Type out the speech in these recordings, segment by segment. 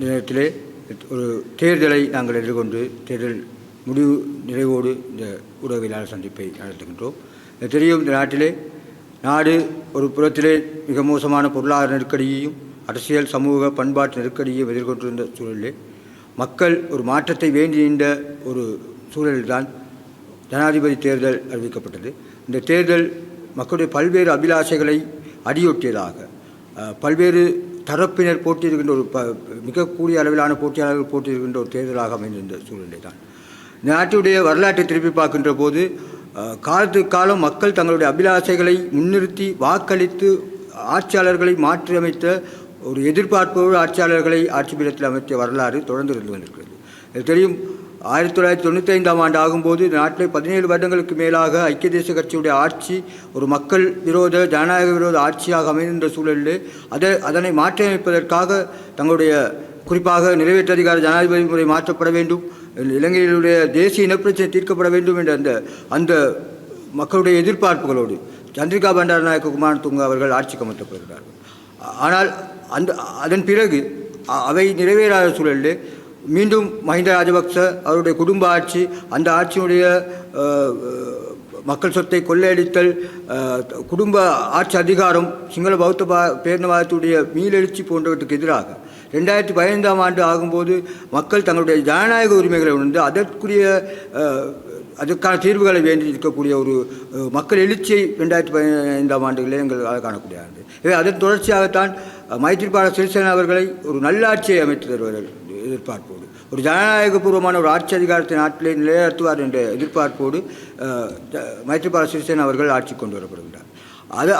நேரத்திலே ஒரு தேர்தலை நாங்கள் எதிர்கொண்டு தேர்தல் முடிவு நிறைவோடு இந்த ஊடகவியலாளர் சந்திப்பை நடத்துகின்றோம். தெரியும், இந்த நாட்டிலே நாடு ஒரு புறத்திலே மிக மோசமான பொருளாதார நெருக்கடியையும் அரசியல் சமூக பண்பாட்டு நெருக்கடியையும் எதிர்கொண்டிருந்த சூழலிலே மக்கள் ஒரு மாற்றத்தை வேண்டிய ஒரு சூழலில்தான் ஜனாதிபதி தேர்தல் அறிவிக்கப்பட்டது. இந்த தேர்தல் மக்களுடைய பல்வேறு அபிலாஷைகளை அடியொட்டியதாக, பல்வேறு தரப்பினர் போட்டியிருக்கின்ற ஒரு மிக கூடிய அளவிலான போட்டியாளர்கள் போட்டியிருக்கின்ற ஒரு தேர்தலாக அமைந்திருந்த சூழ்நிலை தான். நாட்டுடைய வரலாற்றை திருப்பி பார்க்கின்ற போது காலத்துக்கு காலம் மக்கள் தங்களுடைய அபிலாஷைகளை முன்னிறுத்தி வாக்களித்து ஆட்சியாளர்களை மாற்றியமைத்த ஒரு எதிர்பார்ப்போடு ஆட்சியாளர்களை ஆட்சி பீடத்தில் அமைத்த வரலாறு தொடர்ந்து இருந்து வந்திருக்கிறது. இது தெரியும், 1995ஆம் ஆண்டு ஆகும்போது நாட்டில் 17 வருடங்களுக்கு மேலாக ஐக்கிய தேசிய கட்சியுடைய ஆட்சி ஒரு மக்கள் விரோத ஜனநாயக விரோத ஆட்சியாக அமைந்த சூழலில் அதனை மாற்றியமைப்பதற்காக தங்களுடைய குறிப்பாக நிறைவேற்று அதிகார ஜனாதிபதி முறை மாற்றப்பட வேண்டும், இலங்கையிலுடைய தேசிய இனப்பிரச்சனை தீர்க்கப்பட வேண்டும் என்ற அந்த மக்களுடைய எதிர்பார்ப்புகளோடு சந்திரிகா பண்டாரநாயக்க குமாரதுங்க அவர்கள் ஆட்சிக்கு அமர்த்தப்படுகிறார்கள். ஆனால் அதன் பிறகு அவை நிறைவேறாத சூழலில் மீண்டும் மஹிந்த ராஜபக்ச அவருடைய குடும்ப ஆட்சி, அந்த ஆட்சியினுடைய மக்கள் சொத்தை கொள்ளையடித்தல், குடும்ப ஆட்சி அதிகாரம், சிங்கள பௌத்த பேரினவாதத்துடைய மீளெழுச்சி போன்றவற்றுக்கு எதிராக 2015ஆம் ஆண்டு ஆகும்போது மக்கள் தங்களுடைய ஜனநாயக உரிமைகளை உணர்ந்து அதற்கான தீர்வுகளை வேண்டி இருக்கக்கூடிய ஒரு மக்கள் எழுச்சியை 2015ஆம் ஆண்டுகளில் எங்கள் காணக்கூடியது. எனவே அதன் தொடர்ச்சியாகத்தான் மைத்ரிபால சிறிசேன அவர்களை ஒரு நல்லாட்சியை அமைத்து தருவார்கள் எதிர்பார்ப்போடு, ஒரு ஜனநாயகபூர்வமான ஒரு ஆட்சி அதிகாரத்தை நாட்டிலே நிலைநிறுத்துவார் என்ற எதிர்பார்ப்போடு மைத்ரிபால சிறிசேன அவர்கள் ஆட்சி கொண்டு வரப்படுகிறார்.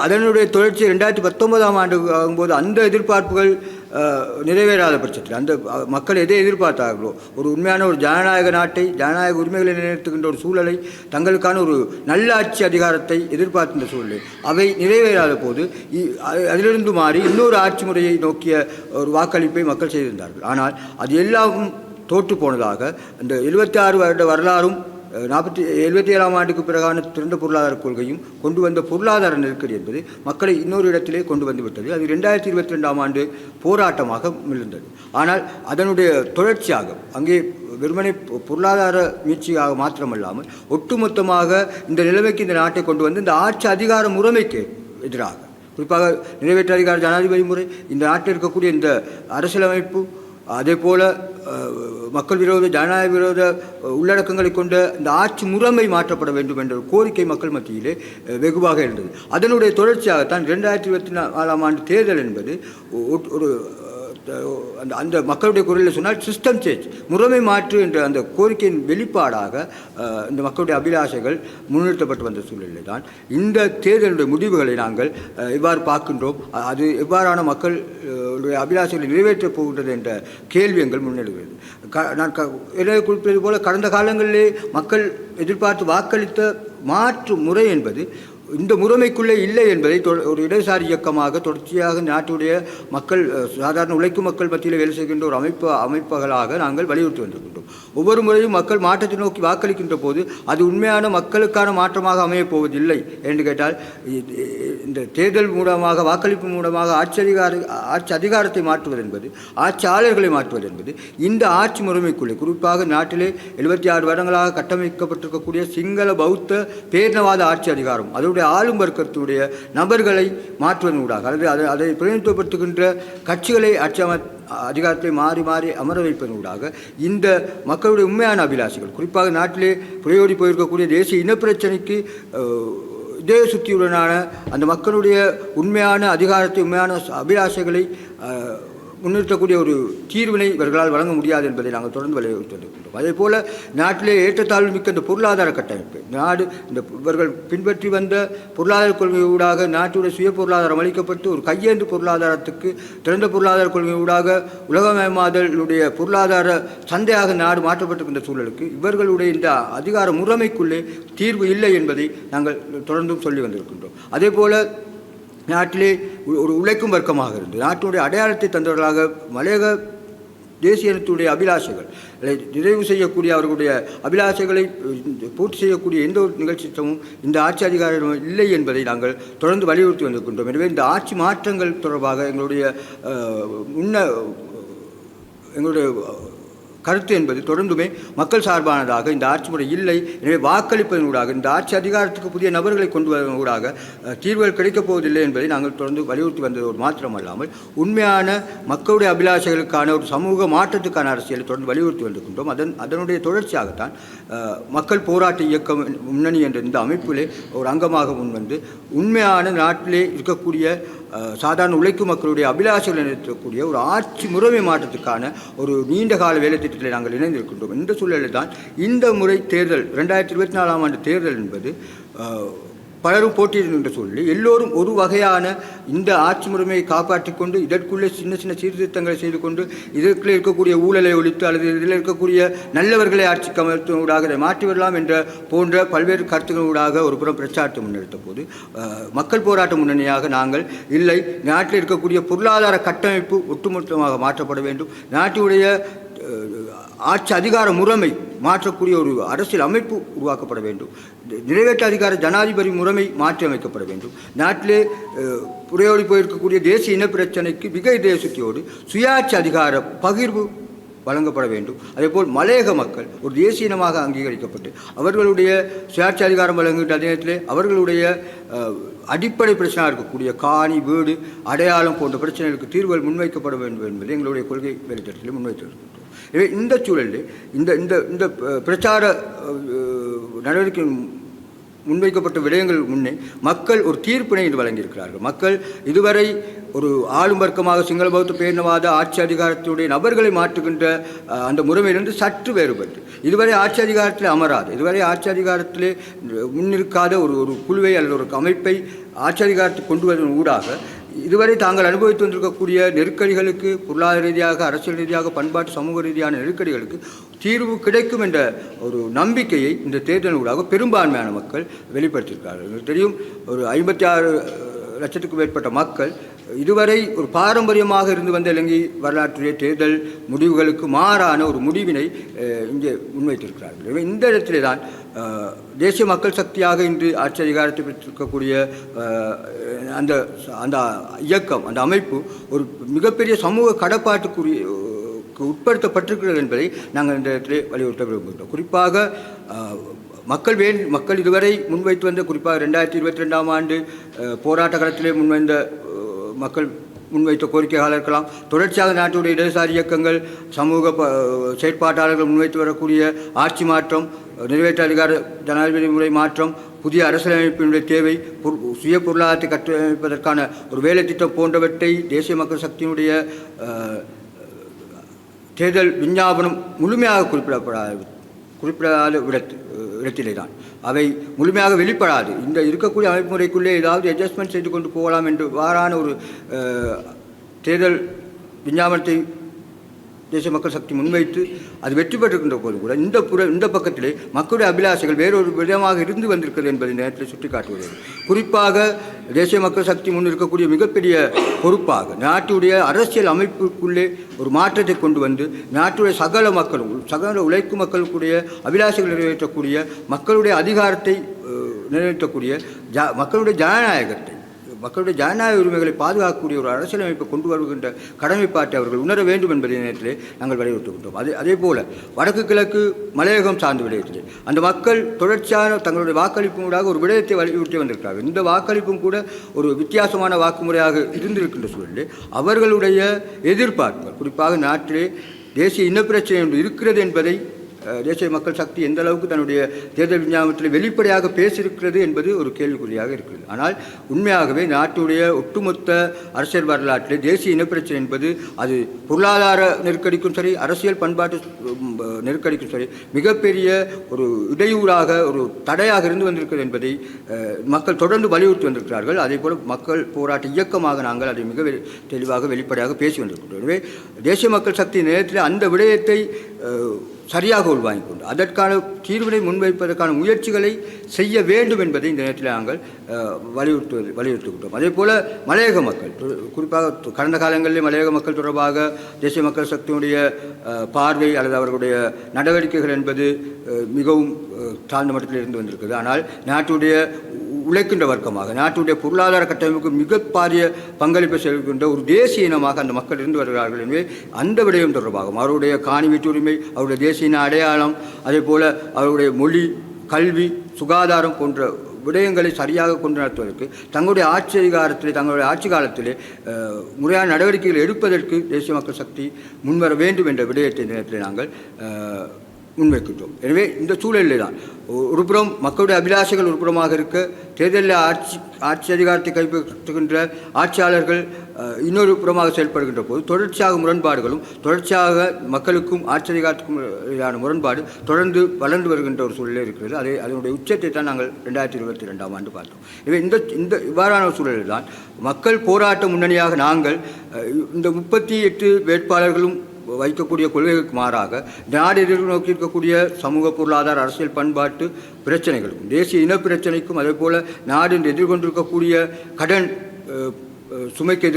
அதனுடைய தொடர்ச்சி 2019ஆம் ஆண்டு ஆகும்போது அந்த எதிர்பார்ப்புகள் நிறைவேறாத பட்சத்தில் அந்த மக்கள் எதை எதிர்பார்த்தார்களோ ஒரு உண்மையான ஒரு ஜனநாயக நாட்டை, ஜனநாயக உரிமைகளை நிலைநிறுத்துகின்ற ஒரு சூழலை, தங்களுக்கான ஒரு நல்லாட்சி அதிகாரத்தை எதிர்பார்க்கின்ற சூழலை அவை நிறைவேறாத போது அதிலிருந்து மாறி இன்னொரு ஆட்சி முறையை நோக்கிய ஒரு வாக்களிப்பை மக்கள் செய்திருந்தார்கள். ஆனால் அது எல்லாம் தோற்று போனதாக அந்த 76 வருட வரலாறும் 77ஆம் ஆண்டுக்கு பிறகான திறந்த பொருளாதார கொள்கையும் கொண்டு வந்த பொருளாதார நெருக்கடி என்பது மக்களை இன்னொரு இடத்திலே கொண்டு வந்து விட்டது. அது 2022ஆம் ஆண்டு போராட்டமாக மிளந்தது. ஆனால் அதனுடைய தொடர்ச்சியாக அங்கே வெறுமனை பொருளாதார மீட்சியாக மாத்திரமல்லாமல் ஒட்டுமொத்தமாக இந்த நிலைமைக்கு இந்த நாட்டை கொண்டு வந்து இந்த ஆட்சி அதிகார முறைமைக்கு எதிராக, குறிப்பாக நிறைவேற்று அதிகார ஜனாதிபதி முறை, இந்த நாட்டில் இருக்கக்கூடிய இந்த அரசியலமைப்பு, அதே போல மக்கள் விரோத ஜனநாயக விரோத உள்ளடக்கங்களை கொண்ட இந்த ஆட்சி முறைமை மாற்றப்பட வேண்டும் என்ற ஒரு கோரிக்கை மக்கள் மத்தியிலே வெகுவாக இருந்தது. அதனுடைய தொடர்ச்சியாகத்தான் 2024ஆம் ஆண்டு தேர்தல் என்பது ஒரு அந்த மக்களுடைய குரலில் சொன்னால் சிஸ்டம் சேஞ்ச், முறைமை மாற்று என்ற அந்த கோரிக்கையின் வெளிப்பாடாக இந்த மக்களுடைய அபிலாஷைகள் முன்னிறுத்தப்பட்டு வந்த சூழலில் தான் இந்த தேர்தலுடைய முடிவுகளை நாங்கள் எவ்வாறு பார்க்கின்றோம், அது எவ்வாறான மக்களுடைய அபிலாஷைகளை நிறைவேற்றப் போகின்றது என்ற கேள்வி எங்கள் முன்னெடுக்கிறது. நான் குறிப்பிட்டது போல கடந்த காலங்களிலே மக்கள் எதிர்பார்த்து வாக்களித்த மாற்று முறை என்பது இந்த முறைமைக்குள்ளே இல்லை என்பதை ஒரு இடதுசாரி இயக்கமாக தொடர்ச்சியாக நாட்டுடைய மக்கள், சாதாரண உழைக்கும் மக்கள் மத்தியில் வேலை செய்கின்ற ஒரு அமைப்புகளாக நாங்கள் வலியுறுத்தி வந்திருக்கின்றோம். ஒவ்வொரு முறையும் மக்கள் மாற்றத்தை நோக்கி வாக்களிக்கின்ற போது அது உண்மையான மக்களுக்கான மாற்றமாக அமையப் போவதில்லை என்று கேட்டால், இந்த தேர்தல் மூலமாக வாக்களிப்பு மூலமாக ஆட்சி அதிகாரத்தை மாற்றுவது என்பது, ஆட்சியாளர்களை மாற்றுவது என்பது இந்த ஆட்சி முறைமைக்குள்ளே, குறிப்பாக நாட்டிலே 76 வருடங்களாக கட்டமைக்கப்பட்டிருக்கக்கூடிய சிங்கள பௌத்த பேரினவாத ஆட்சி அதிகாரம், அதனுடைய ஆளும் வர்க்கத்துடைய நபர்களை மாற்றுவதனூடாக அல்லது அதை பிரதிநிதித்துவப்படுத்துகின்ற கட்சிகளை அதிகாரத்தை மாறி மாறி அமர வைப்பதனூடாக இந்த மக்களுடைய உண்மையான அபிலாஷைகள், குறிப்பாக நாட்டிலே புரையோடி போயிருக்கக்கூடிய தேசிய இனப்பிரச்சனைக்கு இதே சுற்றியுடனான அந்த மக்களுடைய உண்மையான அதிகாரத்தை, உண்மையான அபிலாஷைகளை முன்னிறுத்தக்கூடிய ஒரு தீர்வினை இவர்களால் வழங்க முடியாது என்பதை நாங்கள் தொடர்ந்து வலியுறுத்தி வந்திருக்கின்றோம். அதே போல நாட்டிலே ஏற்றத்தாழ்வு மிக்க இந்த பொருளாதார கட்டமைப்பு, இவர்கள் பின்பற்றி வந்த பொருளாதார கொள்கையூடாக நாட்டுடைய சுய பொருளாதாரம் அளிக்கப்பட்டு ஒரு கையேந்து பொருளாதாரத்துக்கு திறந்த பொருளாதார கொள்கையூடாக உலகமயமாதலுடைய பொருளாதார சந்தையாக நாடு மாற்றப்பட்டிருக்கின்ற சூழலுக்கு இவர்களுடைய இந்த அதிகார முறைமைக்குள்ளே தீர்வு இல்லை என்பதை நாங்கள் தொடர்ந்தும் சொல்லி வந்திருக்கின்றோம். அதே போல நாட்டிலே ஒரு உழைக்கும் வர்க்கமாக இருந்து நாட்டினுடைய அடையாளத்தை தந்தவர்களாக மலையக தேசிய இனத்துடைய அபிலாஷைகள் நிறைவு செய்யக்கூடிய, அவர்களுடைய அபிலாஷைகளை பூர்த்தி செய்யக்கூடிய எந்த ஒரு நிகழ்ச்சியும் இந்த ஆட்சி அதிகாரம் இல்லை என்பதை நாங்கள் தொடர்ந்து வலியுறுத்தி வந்திருக்கின்றோம். எனவே இந்த ஆட்சி மாற்றங்கள் தொடர்பாக எங்களுடைய எங்களுடைய கருத்து என்பது தொடர்ந்துமே மக்கள் சார்பானதாக இந்த ஆட்சி முறை இல்லை. எனவே வாக்களிப்பதனூடாக இந்த ஆட்சி அதிகாரத்துக்கு புதிய நபர்களை கொண்டு வருவதனூடாக தீர்வுகள் கிடைக்கப் போவதில்லை என்பதை நாங்கள் தொடர்ந்து வலியுறுத்தி வந்ததோடு மாத்திரமல்லாமல் உண்மையான மக்களுடைய அபிலாஷைகளுக்கான ஒரு சமூக மாற்றத்துக்கான அரசியலை தொடர்ந்து வலியுறுத்தி வந்திருக்கின்றோம். அதனுடைய தொடர்ச்சியாகத்தான் மக்கள் போராட்ட இயக்கம் முன்னணி என்ற இந்த அமைப்பிலே ஒரு அங்கமாக முன்வந்து உண்மையான நாட்டிலே இருக்கக்கூடிய சாதாரண உழைக்கும் மக்களுடைய அபிலாஷைகளை நிறுத்தக்கூடிய ஒரு ஆட்சி முறைமை மாற்றத்துக்கான ஒரு நீண்ட கால வேலை திட்டத்தில் நாங்கள் இணைந்திருக்கின்றோம். இந்த சூழலில் தான் இந்த முறை தேர்தல் 2024ஆம் ஆண்டு தேர்தல் என்பது பலரும் போட்டியிடுகின்ற சூழலில் எல்லோரும் ஒரு வகையான இந்த ஆட்சி முறைமையை காப்பாற்றிக் கொண்டு இதற்குள்ளே சின்ன சின்ன சீர்திருத்தங்களை செய்து கொண்டு இதற்குள்ளே இருக்கக்கூடிய ஊழலை ஒழித்து அல்லது இதில் இருக்கக்கூடிய நல்லவர்களை ஆட்சிக்கு அமர்த்தினூடாக இதை மாற்றி வரலாம் என்ற போன்ற பல்வேறு கருத்துக்களூடாக ஒரு புறம் பிரச்சாரத்தை முன்னெடுத்த போது மக்கள் போராட்ட முன்னணியாக நாங்கள் இல்லை, நாட்டில் இருக்கக்கூடிய பொருளாதார கட்டமைப்பு ஒட்டுமொத்தமாக மாற்றப்பட வேண்டும், நாட்டுடைய ஆட்சி அதிகார முறைமை மாற்றக்கூடிய ஒரு அரசியல் அமைப்பு உருவாக்கப்பட வேண்டும், நிறைவேற்ற அதிகார ஜனாதிபதி முறைமை மாற்றி அமைக்கப்பட வேண்டும், நாட்டிலே புறையோடி போயிருக்கக்கூடிய தேசிய இன பிரச்சனைக்கு மிக தேசத்தோடு சுயாட்சி அதிகார பகிர்வு வழங்கப்பட வேண்டும். அதேபோல் மலையக மக்கள் ஒரு தேசிய இனமாக அங்கீகரிக்கப்பட்டு அவர்களுடைய சுயாட்சி அதிகாரம் வழங்குகின்ற அதே நேரத்திலே அவர்களுடைய அடிப்படை பிரச்சனையாக இருக்கக்கூடிய காணி, வீடு, அடையாளம் போன்ற பிரச்சனைகளுக்கு தீர்வுகள் முன்வைக்கப்பட வேண்டும் என்பது எங்களுடைய கொள்கை வெளித்தட்டில் முன்வைத்திருக்கின்றோம். எனவே இந்த சூழலில் இந்த இந்த இந்த பிரச்சார நடவடிக்கை முன்வைக்கப்பட்ட விடயங்கள் முன்னே மக்கள் ஒரு தீர்ப்பினை இது வழங்கியிருக்கிறார்கள். மக்கள் இதுவரை ஒரு ஆளும் வர்க்கமாக சிங்கள பௌத்த பேரினவாத ஆட்சி அதிகாரத்தினுடைய நபர்களை மாற்றுகின்ற அந்த முறைமையிலிருந்து சற்று வேறுபட்டு இதுவரை ஆட்சி அதிகாரத்தில் அமராது, இதுவரை ஆட்சி அதிகாரத்திலே முன்னிற்காத ஒரு குழுவை அல்லது ஒரு அமைப்பை ஆட்சி அதிகாரத்தை கொண்டு வருவதன் ஊடாக இதுவரை தாங்கள் அனுபவித்து வந்திருக்கக்கூடிய நெருக்கடிகளுக்கு பொருளாதார ரீதியாக, அரசியல் ரீதியாக, பண்பாட்டு சமூக ரீதியான நெருக்கடிகளுக்கு தீர்வு கிடைக்கும் என்ற ஒரு நம்பிக்கையை இந்த தேர்தல் ஊடாக பெரும்பான்மையான மக்கள் வெளிப்படுத்தியிருக்கிறார்கள். தெரியும், ஒரு 56 லட்சத்துக்கும் மேற்பட்ட மக்கள் இதுவரை ஒரு பாரம்பரியமாக இருந்து வந்த இலங்கை வரலாற்றுடைய தேர்தல் முடிவுகளுக்கு மாறான ஒரு முடிவினை இங்கே முன்வைத்திருக்கிறார்கள். இந்த இடத்திலே தான் தேசிய மக்கள் சக்தியாக இன்று ஆட்சி அதிகாரத்தை பெற்றிருக்கக்கூடிய அந்த அந்த இயக்கம், அந்த அமைப்பு ஒரு மிகப்பெரிய சமூக கடப்பாட்டுக்குரிய உட்படுத்தப்பட்டிருக்கிறது என்பதை நாங்கள் இந்த இடத்திலே வலியுறுத்த விரும்புகின்றோம். குறிப்பாக மக்கள் இதுவரை முன்வைத்து வந்த, குறிப்பாக 2022ஆம் ஆண்டு போராட்ட காலத்திலே முன்வந்த மக்கள் முன்வைத்த கோரிக்கைகளாக இருக்கலாம், தொடர்ச்சியாக நாட்டுடைய இடதுசாரி இயக்கங்கள், சமூக செயற்பாட்டாளர்கள் முன்வைத்து வரக்கூடிய ஆட்சி மாற்றம், நிறைவேற்ற அதிகார ஜனாதிபதி முறை மாற்றம், புதிய அரசியலமைப்பினுடைய தேவை, சுய பொருளாதாரத்தை கட்டமைப்பதற்கான ஒரு வேலை திட்டம் போன்றவற்றை தேசிய மக்கள் சக்தியினுடைய தேர்தல் விஞ்ஞாபனம் முழுமையாக குறிப்பிடாத இடத்திலே தான் அவை முழுமையாக வெளிப்படாது. இந்த இருக்கக்கூடிய அமைப்பு முறைக்குள்ளே ஏதாவது அட்ஜஸ்ட்மெண்ட் செய்து கொண்டு போகலாம் என்று வாரான ஒரு தேர்தல் விஞ்ஞாபனத்தை தேசிய மக்கள் சக்தி முன்வைத்து அது வெற்றி பெற்றிருக்கின்ற போது கூட இந்த பக்கத்திலே மக்களுடைய அபிலாஷைகள் வேறொரு விதமாக இருந்து வந்திருக்கிறது என்பதை நேரத்தில் சுட்டிக்காட்டுவது. குறிப்பாக தேசிய மக்கள் சக்தி முன் இருக்கக்கூடிய மிகப்பெரிய பொறுப்பாக நாட்டுடைய அரசியல் அமைப்புக்குள்ளே ஒரு மாற்றத்தை கொண்டு வந்து நாட்டுடைய சகல உழைக்கும் மக்களுக்குடைய அபிலாஷைகள் நிறைவேற்றக்கூடிய, மக்களுடைய அதிகாரத்தை நிறைவேற்றக்கூடிய, மக்களுடைய ஜனநாயக உரிமைகளை பாதுகாக்கக்கூடிய ஒரு அரசியலமைப்பை கொண்டு வருகின்ற கடமைப்பாட்டை அவர்கள் உணர வேண்டும் என்பதை நேரத்திலே நாங்கள் வலியுறுத்துகின்றோம். அதே போல வடக்கு கிழக்கு மலையகம் சார்ந்த விடயத்திலே அந்த மக்கள் தொடர்ச்சியான தங்களுடைய வாக்களிப்புக்கூடாக ஒரு விடயத்தை வலியுறுத்தி வந்திருக்கிறார்கள். இந்த வாக்களிப்பும் கூட ஒரு வித்தியாசமான வாக்குமுறையாக இருந்திருக்கின்ற சூழலில் அவர்களுடைய எதிர்பார்ப்புகள், குறிப்பாக நாட்டிலே தேசிய இனப்பிரச்சனை ஒன்று இருக்கிறது என்பதை தேசிய மக்கள் சக்தி எந்த அளவுக்கு தன்னுடைய தேர்தல் விஞ்ஞாபனத்தில் வெளிப்படையாக பேசியிருக்கிறது என்பது ஒரு கேள்விக்குறியாக இருக்கிறது. ஆனால் உண்மையாகவே நாட்டுடைய ஒட்டுமொத்த அரசியல் வரலாற்றிலே தேசிய இனப்பிரச்சனை என்பது அது பொருளாதார நெருக்கடிக்கும் சரி, அரசியல் பண்பாட்டு நெருக்கடிக்கும் சரி மிகப்பெரிய ஒரு இடையூறாக, ஒரு தடையாக இருந்து வந்திருக்கிறது என்பதை மக்கள் தொடர்ந்து வலியுறுத்தி வந்திருக்கிறார்கள். அதே போல் மக்கள் போராட்ட இயக்கமாக நாங்கள் அதை மிக தெளிவாக வெளிப்படையாக பேசி வந்திருக்கிறோம். எனவே தேசிய மக்கள் சக்தி நேரத்தில் அந்த விடயத்தை சரியாக உள்வாங்கிக் கொண்டு அதற்கான தீர்வினை முன்வைப்பதற்கான முயற்சிகளை செய்ய வேண்டும் என்பதை இந்த நேரத்தில் நாங்கள் வலியுறுத்துகின்றோம். அதே போல் மலையக மக்கள், குறிப்பாக கடந்த காலங்களில் மலையக மக்கள் தொடர்பாக தேசிய மக்கள் சக்தியினுடைய பார்வை அல்லது அவர்களுடைய நடவடிக்கைகள் என்பது மிகவும் தாழ்ந்த மட்டத்தில் இருந்து வந்திருக்கிறது. ஆனால் நாட்டுடைய உழைக்கின்ற வர்க்கமாக நாட்டுடைய பொருளாதார கட்டமைப்புக்கு மிக பாரிய பங்களிப்பை செலுத்துகின்ற ஒரு தேசிய இனமாக அந்த மக்கள் இருந்து வருகிறார்கள். எனவே அந்த விடயம் தொடர்பாகவும் அவருடைய காணி வீட்டுரிமை, அவருடைய தேசிய இன அடையாளம், அதே போல் அவருடைய மொழி, கல்வி, சுகாதாரம் போன்ற விடயங்களை சரியாக கொண்டு நடத்துவதற்கு தங்களுடைய ஆட்சி அதிகாரத்திலே, தங்களுடைய ஆட்சி காலத்திலே முறையான நடவடிக்கைகள் எடுப்பதற்கு தேசிய மக்கள் சக்தி முன்வர வேண்டும் என்ற விடயத்தை நேரத்தில் நாங்கள் முன்வைக்கின்றோம். எனவே இந்த சூழலில் தான் ஒருபுறம் மக்களுடைய அபிலாஷைகள் ஒருபுறமாக இருக்க, தேர்தலில் ஆட்சி அதிகாரத்தை கைப்பற்றுகின்ற ஆட்சியாளர்கள் இன்னொரு புறமாக செயல்படுகின்ற போது தொடர்ச்சியாக முரண்பாடுகளும், தொடர்ச்சியாக மக்களுக்கும் ஆட்சி அதிகாரத்துக்கும் இடையான முரண்பாடு தொடர்ந்து வளர்ந்து வருகின்ற ஒரு சூழலே இருக்கிறது. அதனுடைய உச்சத்தை தான் நாங்கள் 2022ஆம் ஆண்டு பார்த்தோம். எனவே இந்த இவ்வாறான சூழலில் தான் மக்கள் போராட்ட முன்னணியாக நாங்கள் இந்த 38 வேட்பாளர்களும் வைக்கக்கூடிய கொள்கைகளுக்கு மாறாக நாடு எதிர்நோக்கி இருக்கக்கூடிய சமூக, பொருளாதார, அரசியல், பண்பாட்டு பிரச்சனைகளுக்கும், தேசிய இன பிரச்சனைக்கும், அதே போல் நாடு எதிர்கொண்டிருக்கக்கூடிய கடன் சுமைக்கு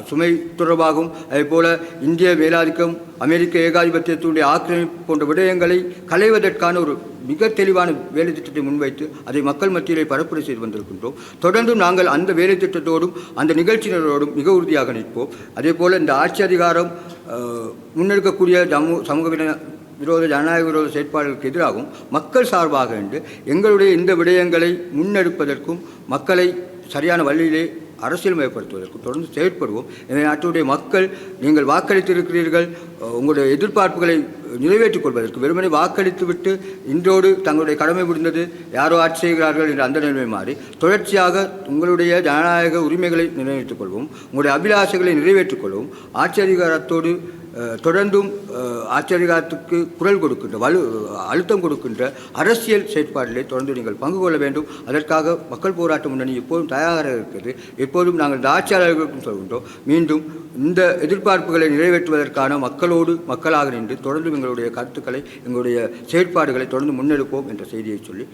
சுமை தொடர்பாகவும், அதேபோல் இந்திய மேலாதிக்கம், அமெரிக்க ஏகாதிபத்தியத்தினுடைய ஆக்கிரமிப்பு போன்ற விடயங்களை களைவதற்கான ஒரு மிக தெளிவான வேலை திட்டத்தை முன்வைத்து அதை மக்கள் மத்தியிலே பரப்புரை செய்து வந்திருக்கின்றோம். தொடர்ந்தும் நாங்கள் அந்த வேலை திட்டத்தோடும் அந்த நிகழ்ச்சியினரோடும் மிக உறுதியாக நிற்போம். அதே போல் இந்த ஆட்சி அதிகாரம் முன்னெடுக்கக்கூடிய சமூக விரோத, ஜனநாயக விரோத செயற்பாடுகளுக்கு எதிராகவும் மக்கள் சார்பாக என்று எங்களுடைய இந்த விடயங்களை முன்னெடுப்பதற்கும் மக்களை சரியான வழியிலே அரசியல் மயப்படுத்துவதற்கு தொடர்ந்து செயற்படுவோம். எனவே நாட்டுடைய மக்கள், நீங்கள் வாக்களித்திருக்கிறீர்கள், உங்களுடைய எதிர்பார்ப்புகளை நிறைவேற்றிக் கொள்வதற்கு வெறுமனே வாக்களித்துவிட்டு இன்றோடு தங்களுடைய கடமை முடிந்தது, யாரோ ஆட்சி செய்கிறார்கள் என்ற அந்த நிலைமை மாறி தொடர்ச்சியாக உங்களுடைய ஜனநாயக உரிமைகளை நிறைவேற்றிக் கொள்வோம், உங்களுடைய அபிலாஷைகளை நிறைவேற்றிக் கொள்வோம். ஆட்சி அதிகாரத்தோடு தொடர்ந்தும் ஆட்சி அதிகாரத்துக்கு குரல் கொடுக்கின்ற, அழுத்தம் கொடுக்கின்ற அரசியல் செயற்பாட்டிலே தொடர்ந்து நீங்கள் பங்கு கொள்ள வேண்டும். அதற்காக மக்கள் போராட்ட முன்னணி எப்போதும் தயாராக இருக்கிறது. எப்போதும் நாங்கள் இந்த ஆட்சியாளர்களுக்கும் சொல்கின்றோம், மீண்டும் இந்த எதிர்பார்ப்புகளை நிறைவேற்றுவதற்கான மக்களாக நின்று தொடர்ந்து எங்களுடைய கருத்துக்களை, எங்களுடைய செயற்பாடுகளை தொடர்ந்து முன்னெடுப்போம் என்ற செய்தியை சொல்லி